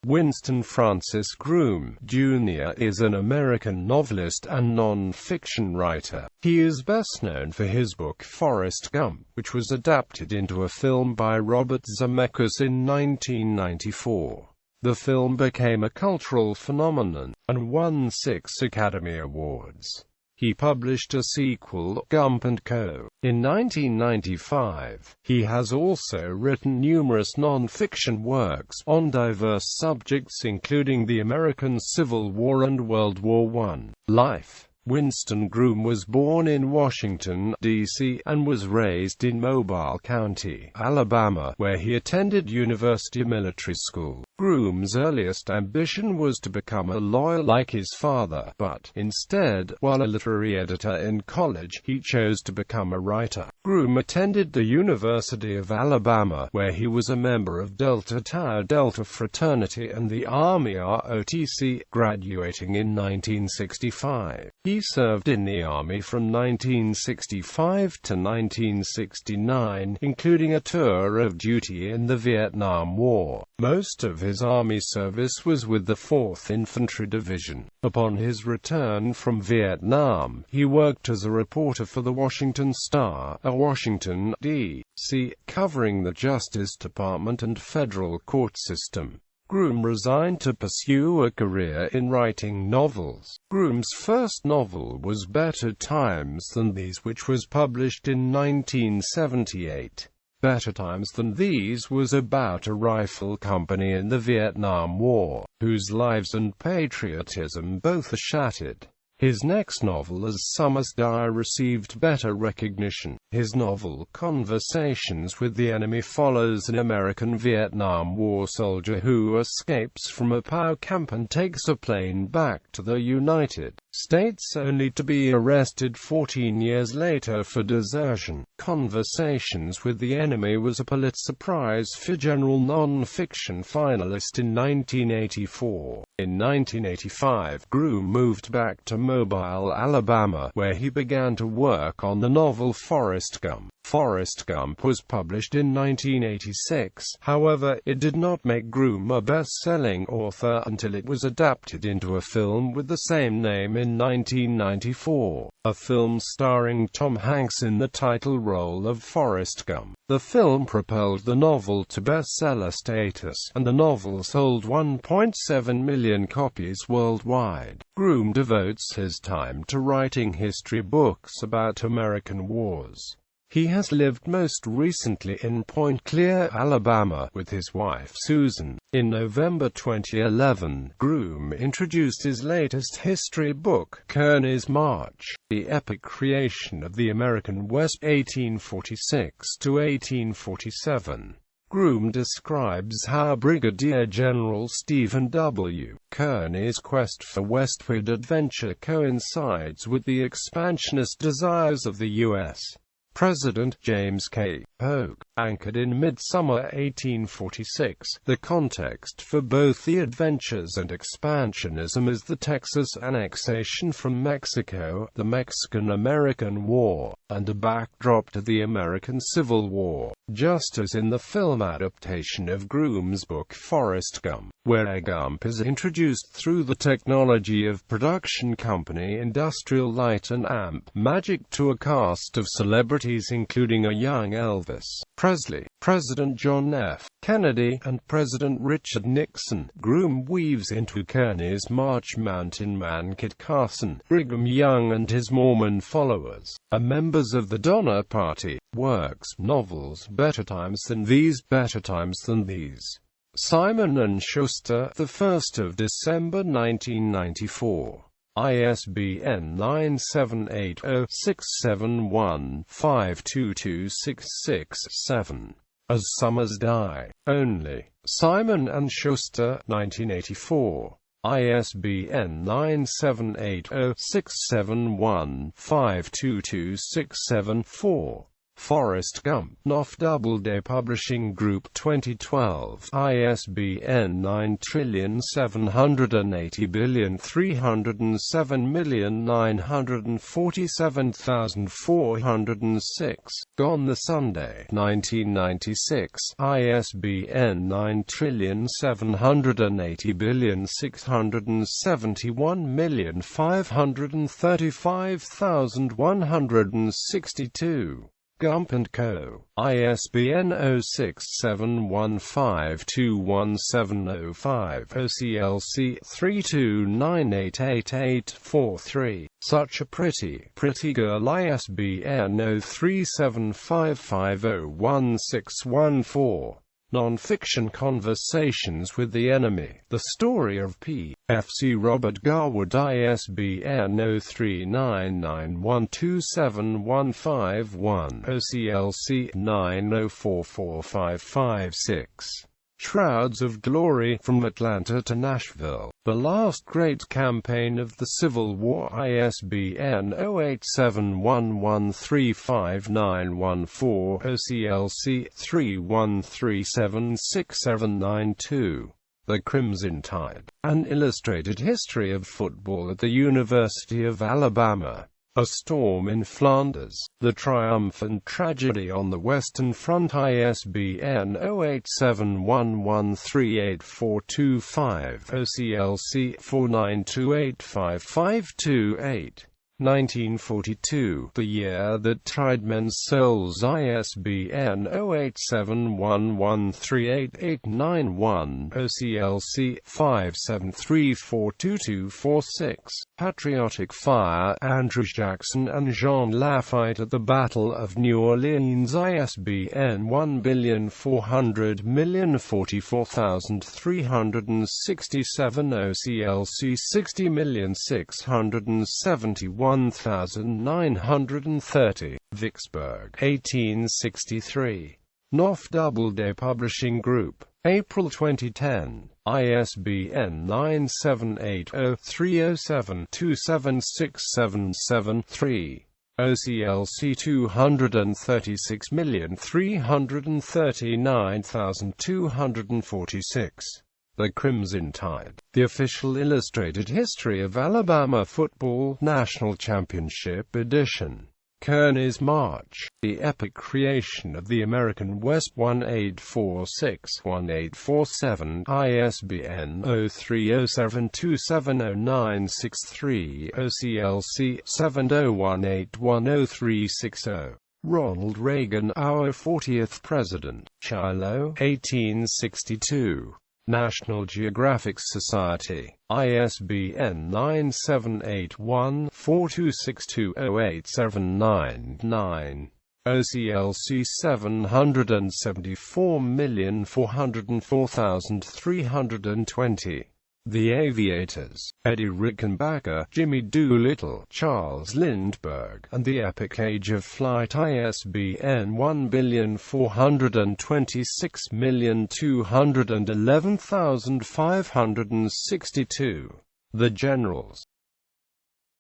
Winston Francis Groom, Jr. is an American novelist and non-fiction writer. He is best known for his book Forrest Gump, which was adapted into a film by Robert Zemeckis in 1994. The film became a cultural phenomenon, and won 6 Academy Awards. He published a sequel, Gump & Co., in 1995. He has also written numerous non-fiction works on diverse subjects including the American Civil War and World War I. Life. Winston Groom was born in Washington, D.C., and was raised in Mobile County, Alabama, where he attended University Military School. Groom's earliest ambition was to become a lawyer like his father, but, instead, while a literary editor in college, he chose to become a writer. Groom attended the University of Alabama, where he was a member of Delta Tau Delta fraternity and the Army ROTC, graduating in 1965. He served in the Army from 1965 to 1969, including a tour of duty in the Vietnam War. Most of his Army service was with the 4th Infantry Division. Upon his return from Vietnam, he worked as a reporter for the Washington Star, a Washington, D.C., covering the Justice Department and federal court system. Groom resigned to pursue a career in writing novels. Groom's first novel was Better Times Than These, which was published in 1978. Better Times Than These was about a rifle company in the Vietnam War, whose lives and patriotism both are shattered. His next novel, As Summers Die, received better recognition. His novel Conversations with the Enemy follows an American Vietnam War soldier who escapes from a POW camp and takes a plane back to the United States only to be arrested 14 years later for desertion. Conversations with the Enemy was a Pulitzer Prize for General Non-Fiction finalist in 1984. In 1985, Groom moved back to Mobile, Alabama, where he began to work on the novel Forrest Gump. Forrest Gump was published in 1986, however, it did not make Groom a best-selling author until it was adapted into a film with the same name in 1994, a film starring Tom Hanks in the title role of Forrest Gump. The film propelled the novel to bestseller status, and the novel sold 1.7 million copies worldwide. Groom devotes his time to writing history books about American wars. He has lived most recently in Point Clear, Alabama, with his wife Susan. In November 2011, Groom introduced his latest history book, Kearny's March, the epic creation of the American West, 1846 to 1847. Groom describes how Brigadier General Stephen W. Kearny's quest for westward adventure coincides with the expansionist desires of the U.S. President James K. Polk. Anchored in midsummer 1846, the context for both the adventures and expansionism is the Texas annexation from Mexico, the Mexican-American War, and a backdrop to the American Civil War, just as in the film adaptation of Groom's book Forrest Gump, where Gump is introduced through the technology of production company Industrial Light and Amp Magic to a cast of celebrities including a young Elvis Presley, President John F. Kennedy, and President Richard Nixon. Groom weaves into Kearny's March Mountain Man Kit Carson, Brigham Young and his Mormon followers, are members of the Donner Party. Works, novels, Better Times Than These, Better Times Than These. Simon & Schuster, 1st of December 1994. ISBN 978-0-671-52266-7. As Summers Die. Only. Simon & Schuster, 1984. ISBN 978-0-671-52267-4. Forrest Gump, Nof Doubleday Publishing Group 2012, ISBN 9780307947406, Gone the Sunday, 1996, ISBN 9780671535162. Gump & Co., ISBN 0671521705, OCLC 32988843. Such a Pretty Girl, ISBN 0375501614. Non-fiction Conversations with the Enemy, The Story of P.F.C. Robert Garwood, ISBN 0399127151, OCLC 9044556. Shrouds of Glory, From Atlanta to Nashville, The Last Great Campaign of the Civil War, ISBN 0871135914, OCLC 31376792. The Crimson Tide, An Illustrated History of Football at the University of Alabama. A Storm in Flanders, The Triumph and Tragedy on the Western Front, ISBN 0871138425, OCLC 49285528. 1942, The Year That Tried Men's Souls, ISBN 0871138891, OCLC 573422246. Patriotic Fire, Andrew Jackson and Jean Lafitte at the Battle of New Orleans, ISBN 140044367, OCLC 6060671930. Vicksburg, 1863. Nof Doubleday Publishing Group, April 2010. ISBN 978-0307-276773. OCLC 236339246. The Crimson Tide, The Official Illustrated History of Alabama Football, National Championship Edition. Kearney's March, The Epic Creation of the American West, 1846-1847, ISBN 0307270963, OCLC 7018103060. Ronald Reagan, Our 40th President, Shiloh, 1862. National Geographic Society, ISBN 978-1-4262-08799-9. OCLC 774404320. The Aviators, Eddie Rickenbacker, Jimmy Doolittle, Charles Lindbergh, and the Epic Age of Flight, ISBN 14262111562. The Generals,